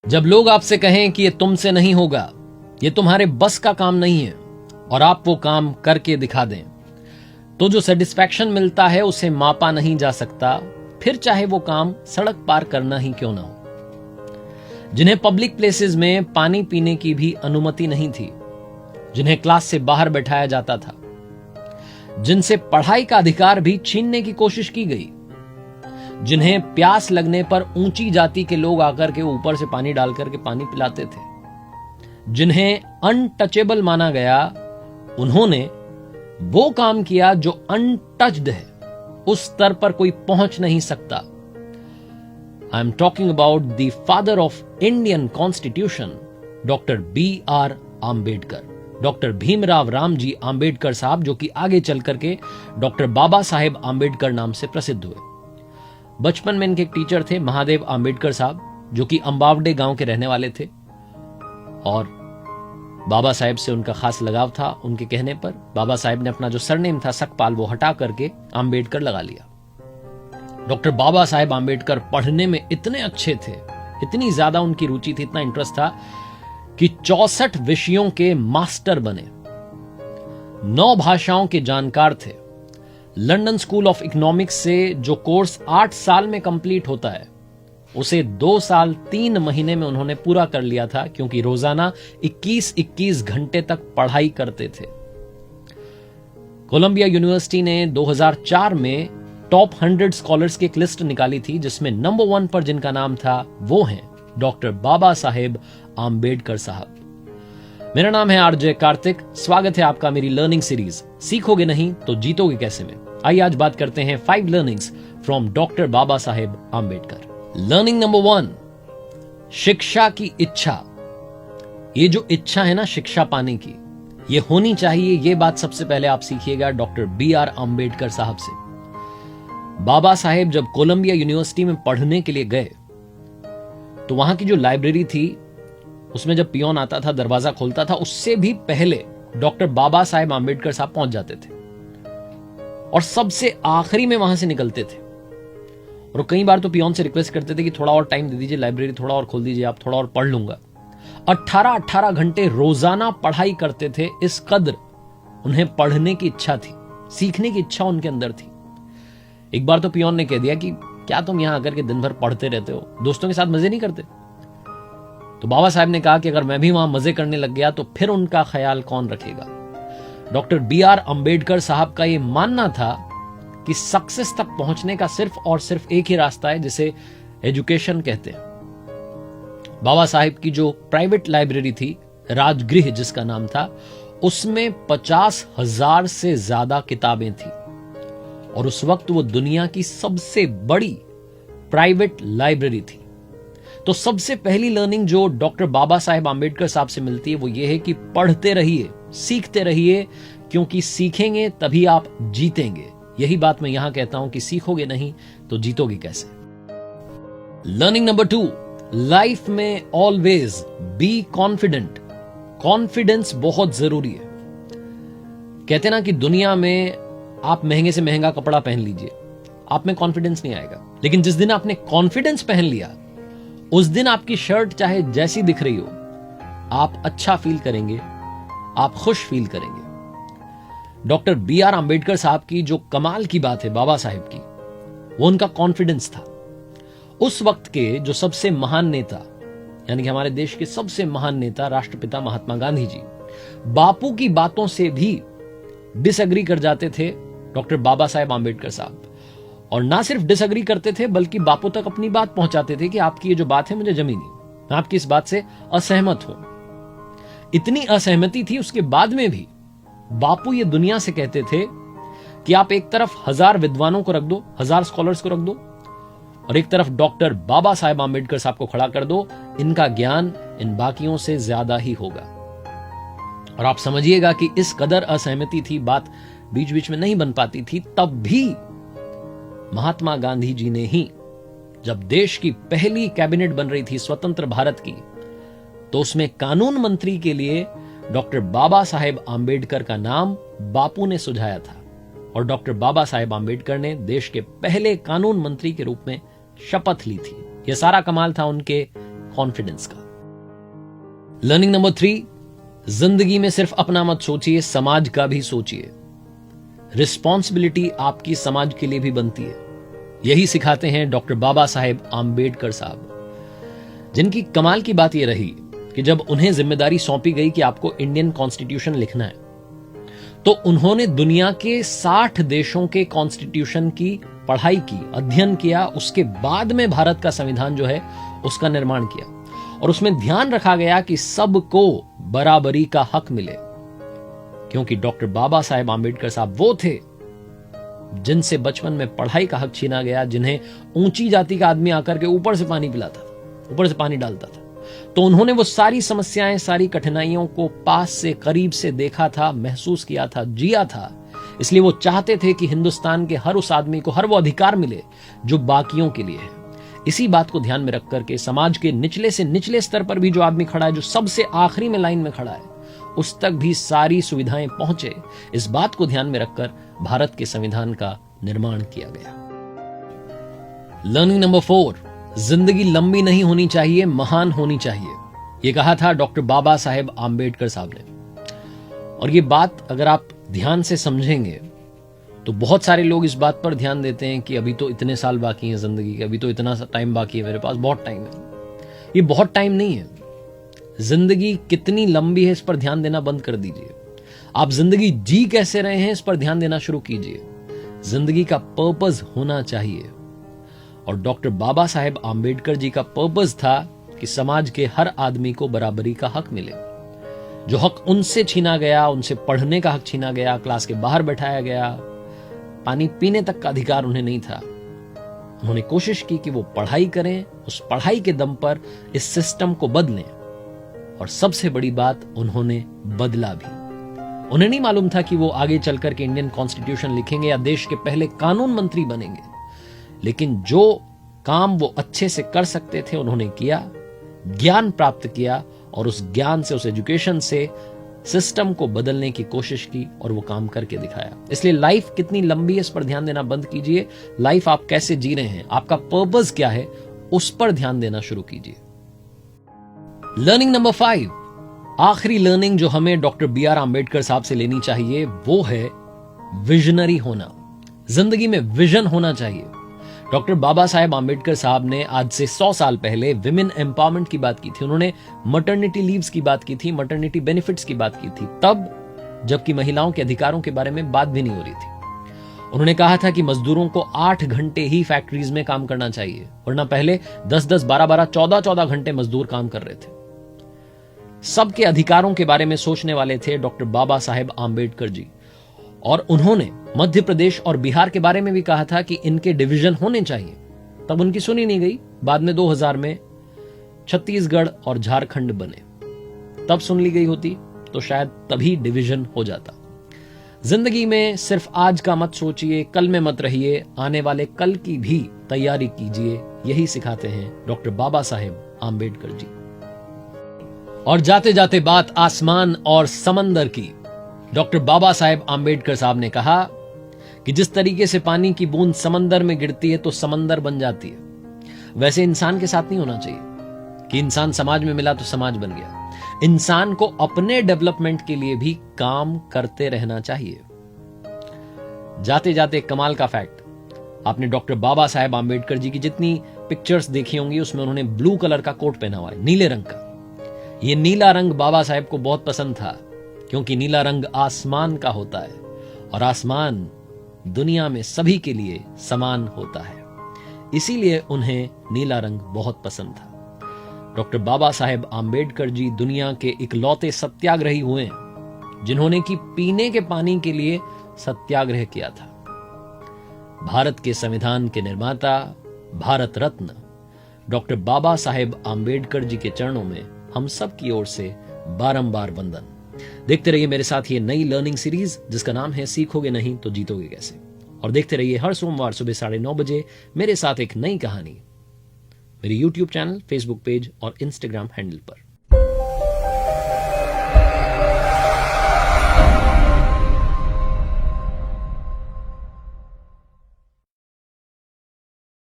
जब लोग आपसे कहें कि ये तुमसे नहीं होगा, ये तुम्हारे बस का काम नहीं है, और आप वो काम करके दिखा दें, तो जो सेटिस्फैक्शन मिलता है उसे मापा नहीं जा सकता, फिर चाहे वो काम सड़क पार करना ही क्यों ना हो। जिन्हें पब्लिक प्लेसेस में पानी पीने की भी अनुमति नहीं थी, जिन्हें क्लास से बाहर बैठाया जाता था, जिनसे पढ़ाई का अधिकार भी छीनने की कोशिश की गई, जिन्हें प्यास लगने पर ऊंची जाति के लोग आकर के ऊपर से पानी डालकर के पानी पिलाते थे, जिन्हें अनटचेबल माना गया, उन्होंने वो काम किया जो अनटच्ड है, उस स्तर पर कोई पहुंच नहीं सकता। I am talking about the father of Indian constitution, doctor B.R. Ambedkar, doctor Bhimrao Ramji Ambedkar साहब, जो कि आगे चल करके डॉक्टर बाबा साहेब आंबेडकर नाम से प्रसिद्ध हुए। बचपन में इनके एक टीचर थे महादेव आंबेडकर साहब, जो कि अंबावडे गांव के रहने वाले थे, और बाबा साहेब से उनका खास लगाव था। उनके कहने पर बाबा साहेब ने अपना जो सरनेम था सकपाल वो हटा करके आंबेडकर लगा लिया। डॉक्टर बाबा साहेब आंबेडकर पढ़ने में इतने अच्छे थे, इतनी ज्यादा उनकी रुचि थी, इतना इंटरेस्ट था कि 64 विषयों के मास्टर बने, 9 भाषाओं के जानकार थे। लंदन स्कूल ऑफ इकोनॉमिक्स से जो कोर्स 8 साल में कंप्लीट होता है, उसे 2 साल 3 महीने में उन्होंने पूरा कर लिया था, क्योंकि रोजाना 21-21 घंटे तक पढ़ाई करते थे। कोलंबिया यूनिवर्सिटी ने 2004 में टॉप 100 स्कॉलर्स की एक लिस्ट निकाली थी, जिसमें नंबर 1 पर जिनका नाम था वो हैं डॉक्टर बाबा साहेब आंबेडकर साहब। मेरा नाम है आरजे कार्तिक, स्वागत है आपका मेरी लर्निंग सीरीज सीखोगे नहीं तो जीतोगे कैसे में। आइए आज बात करते हैं 5 learnings from doctor Baba Saheb Ambedkar. Learning number 1, शिक्षा की इच्छा। ये जो इच्छा है ना शिक्षा पाने की, ये होनी चाहिए, ये बात सबसे पहले आप सीखिएगा डॉक्टर B.R. आंबेडकर साहब से। बाबा साहेब जब कोलंबिया यूनिवर्सिटी में पढ़ने के लिए गए, तो वहां की जो लाइब्रेरी थी उसमें जब पियोन आता था, दरवाजा खोलता था, उससे भी पहले डॉक्टर बाबा साहेब आंबेडकर साहब पहुंच जाते थे और सबसे आखिरी में वहां से निकलते थे। और कई बार तो पियोन से रिक्वेस्ट करते थे कि थोड़ा और टाइम दे दीजिए, लाइब्रेरी थोड़ा और खोल दीजिए, आप थोड़ा और पढ़ लूंगा। 18 घंटे रोजाना पढ़ाई करते थे, इस कदर उन्हें पढ़ने की इच्छा थी, सीखने की इच्छा उनके अंदर थी। एक बार तो पियोन ने कह दिया कि क्या तुम यहां आकर के दिन भर पढ़ते रहते हो, दोस्तों के साथ मजे नहीं करते? तो बाबा साहब ने कहा कि अगर मैं भी वहां मजे करने लग गया तो फिर उनका ख्याल कौन रखेगा। Doctor B.R. आंबेडकर साहब का यह मानना था कि सक्सेस तक पहुंचने का सिर्फ और सिर्फ एक ही रास्ता है, जिसे एजुकेशन कहते हैं। बाबा साहब की जो प्राइवेट लाइब्रेरी थी, राजगृह जिसका नाम था, उसमें 50,000 से ज्यादा किताबें थी, और उस वक्त वो दुनिया की सबसे बड़ी प्राइवेट लाइब्रेरी थी। तो सबसे पहली लर्निंग जो डॉक्टर बाबा साहेब आंबेडकर साहब से मिलती है वो ये है कि पढ़ते रहिए, सीखते रहिए, क्योंकि सीखेंगे तभी आप जीतेंगे। यही बात मैं यहां कहता हूं कि सीखोगे नहीं तो जीतोगे कैसे। लर्निंग नंबर 2, लाइफ में ऑलवेज बी कॉन्फिडेंट। कॉन्फिडेंस बहुत जरूरी है। कहते ना कि दुनिया में आप महंगे से महंगा कपड़ा पहन लीजिए, आप में कॉन्फिडेंस नहीं आएगा, लेकिन जिस दिन आपने कॉन्फिडेंस पहन लिया, उस दिन आपकी शर्ट चाहे जैसी दिख रही हो, आप अच्छा फील करेंगे, आप खुश फील करेंगे। Doctor B.R. आंबेडकर साहब की जो कमाल की बात है बाबा साहेब की, वो उनका कॉन्फिडेंस था। उस वक्त के जो सबसे महान नेता, यानी कि हमारे देश के सबसे महान नेता राष्ट्रपिता महात्मा गांधी जी, बापू की बातों से भी डिसएग्री कर जाते थे डॉक्टर बाबा साहेब आंबेडकर साहब। और ना सिर्फ डिसएग्री करते थे, बल्कि बापू तक अपनी बात पहुंचाते थे कि आपकी ये जो बात है मुझे जमी नहीं, मैं आपकी इस बात से असहमत हूं। इतनी असहमति थी, उसके बाद में भी बापू ये दुनिया से कहते थे कि आप एक तरफ 1000 विद्वानों को रख दो, 1000 स्कॉलर्स को रख दो, और एक तरफ डॉक्टर बाबा साहेब आंबेडकर साहब को खड़ा कर दो, इनका ज्ञान इन बाकियों से ज्यादा ही होगा। और आप समझिएगा कि इस कदर असहमति थी, बात बीच बीच में नहीं बन पाती थी, तब भी महात्मा गांधी जी ने ही, जब देश की पहली कैबिनेट बन रही थी स्वतंत्र भारत की, तो उसमें कानून मंत्री के लिए डॉक्टर बाबा साहेब आंबेडकर का नाम बापू ने सुझाया था, और डॉक्टर बाबा साहेब आंबेडकर ने देश के पहले कानून मंत्री के रूप में शपथ ली थी। यह सारा कमाल था उनके कॉन्फिडेंस का। लर्निंग नंबर 3, जिंदगी में सिर्फ अपना मत सोचिए, समाज का भी सोचिए। रिस्पॉन्सिबिलिटी आपकी समाज के लिए भी बनती है। यही सिखाते हैं डॉक्टर बाबा साहेब आम्बेडकर साहब, जिनकी कमाल की बात यह रही कि जब उन्हें जिम्मेदारी सौंपी गई कि आपको इंडियन कॉन्स्टिट्यूशन लिखना है, तो उन्होंने दुनिया के 60 देशों के कॉन्स्टिट्यूशन की पढ़ाई की, अध्ययन किया। उसके बाद में भारत का संविधान जो है उसका निर्माण किया, और उसमें ध्यान रखा गया कि सबको बराबरी का हक मिले, क्योंकि डॉक्टर बाबा साहेब आम्बेडकर साहब वो थे जिनसे बचपन में पढ़ाई का हक छीना गया, जिन्हें ऊंची जाति का आदमी आकर के ऊपर से पानी पिलाता था, ऊपर से पानी डालता था। तो उन्होंने वो सारी समस्याएं, सारी कठिनाइयों को पास से, करीब से देखा था, महसूस किया था, जिया था। इसलिए वो चाहते थे कि हिंदुस्तान के हर उस आदमी को हर वो अधिकार मिले जो बाकियों के लिए है। इसी बात को ध्यान में रख करके समाज के निचले से निचले स्तर पर भी जो आदमी खड़ा है, जो सबसे आखिरी में लाइन में खड़ा है, उस तक भी सारी सुविधाएं पहुंचे, इस बात को ध्यान में रखकर भारत के संविधान का निर्माण किया गया। लर्निंग नंबर 4, जिंदगी लंबी नहीं होनी चाहिए, महान होनी चाहिए। यह कहा था डॉक्टर बाबा साहेब आम्बेडकर साहब ने। और ये बात अगर आप ध्यान से समझेंगे तो बहुत सारे लोग इस बात पर ध्यान देते हैं कि अभी तो इतने साल बाकी हैं जिंदगी के, अभी तो इतना टाइम बाकी है, मेरे पास बहुत टाइम है। ये बहुत टाइम नहीं है। जिंदगी कितनी लंबी है इस पर ध्यान देना बंद कर दीजिए। आप जिंदगी जी कैसे रहे हैं इस पर ध्यान देना शुरू कीजिए। जिंदगी का पर्पस होना चाहिए, और डॉक्टर बाबा साहेब आम्बेडकर जी का पर्पस था कि समाज के हर आदमी को बराबरी का हक मिले। जो हक उनसे छीना गया, उनसे पढ़ने का हक छीना गया, क्लास के बाहर बैठाया गया, पानी पीने तक का अधिकार उन्हें नहीं था, उन्होंने कोशिश की कि वो पढ़ाई करें, उस पढ़ाई के दम पर इस सिस्टम को बदलें। और सबसे बड़ी बात, उन्होंने बदला भी। उन्हें नहीं मालूम था कि वो आगे चलकर के इंडियन कॉन्स्टिट्यूशन लिखेंगे या देश के पहले कानून मंत्री बनेंगे, लेकिन जो काम वो अच्छे से कर सकते थे उन्होंने किया, ज्ञान प्राप्त किया, और उस ज्ञान से, उस एजुकेशन से सिस्टम को बदलने की कोशिश की, और वो काम करके दिखाया। इसलिए लाइफ कितनी लंबी है इस पर ध्यान देना बंद कीजिए। लाइफ आप कैसे जी रहे हैं, आपका पर्पस क्या है, उस पर ध्यान देना शुरू कीजिए। लर्निंग नंबर 5, आखिरी लर्निंग जो हमें डॉक्टर BR आम्बेडकर साहब से लेनी चाहिए, वो है विजनरी होना। जिंदगी में विजन होना चाहिए। डॉक्टर बाबा साहेब आम्बेडकर साहब ने आज से 100 साल पहले विमेन एम्पावरमेंट की बात की थी। उन्होंने मटर्निटी लीव्स की बात की थी, मटर्निटी बेनिफिट्स की बात की थी, तब जबकि महिलाओं के अधिकारों के बारे में बात भी नहीं हो रही थी। उन्होंने कहा था कि मजदूरों को 8 घंटे ही फैक्ट्रीज में काम करना चाहिए, वरना पहले 10-10, 12-12, 14-14 घंटे मजदूर काम कर रहे थे। सबके अधिकारों के बारे में सोचने वाले थे डॉक्टर बाबा साहेब आम्बेडकर जी। और उन्होंने मध्य प्रदेश और बिहार के बारे में भी कहा था कि इनके डिवीजन होने चाहिए। तब उनकी सुनी नहीं गई। बाद में 2000 में छत्तीसगढ़ और झारखंड बने, तब सुन ली गई होती तो शायद तभी डिवीजन हो जाता। जिंदगी में सिर्फ आज का मत सोचिए, कल में मत रहिए, आने वाले कल की भी तैयारी कीजिए। यही सिखाते हैं डॉक्टर बाबा साहेब आम्बेडकर जी। और जाते जाते बात आसमान और समंदर की। डॉक्टर बाबा साहेब आम्बेडकर साहब ने कहा कि जिस तरीके से पानी की बूंद समंदर में गिरती है तो समंदर बन जाती है, वैसे इंसान के साथ नहीं होना चाहिए कि इंसान समाज में मिला तो समाज बन गया। इंसान को अपने डेवलपमेंट के लिए भी काम करते रहना चाहिए। जाते जाते कमाल का फैक्ट, आपने डॉक्टर बाबा साहेब आम्बेडकर जी की जितनी पिक्चर्स देखी होंगी उसमें उन्होंने ब्लू कलर का कोट पहना हुआ है, नीले रंग का। यह नीला रंग बाबा साहेब को बहुत पसंद था, क्योंकि नीला रंग आसमान का होता है और आसमान दुनिया में सभी के लिए समान होता है, इसीलिए उन्हें नीला रंग बहुत पसंद था। डॉक्टर बाबा साहेब आम्बेडकर जी दुनिया के इकलौते सत्याग्रही हुए जिन्होंने कि पीने के पानी के लिए सत्याग्रह किया था। भारत के संविधान के निर्माता, भारत रत्न डॉक्टर बाबा साहेब आम्बेडकर जी के चरणों में हम सब की ओर से बारंबार वंदन। देखते रहिए मेरे साथ ये नई लर्निंग सीरीज जिसका नाम है सीखोगे नहीं तो जीतोगे कैसे। और देखते रहिए हर सोमवार सुबह 9:30 बजे मेरे साथ एक नई कहानी, मेरे YouTube चैनल, Facebook पेज और Instagram हैंडल पर।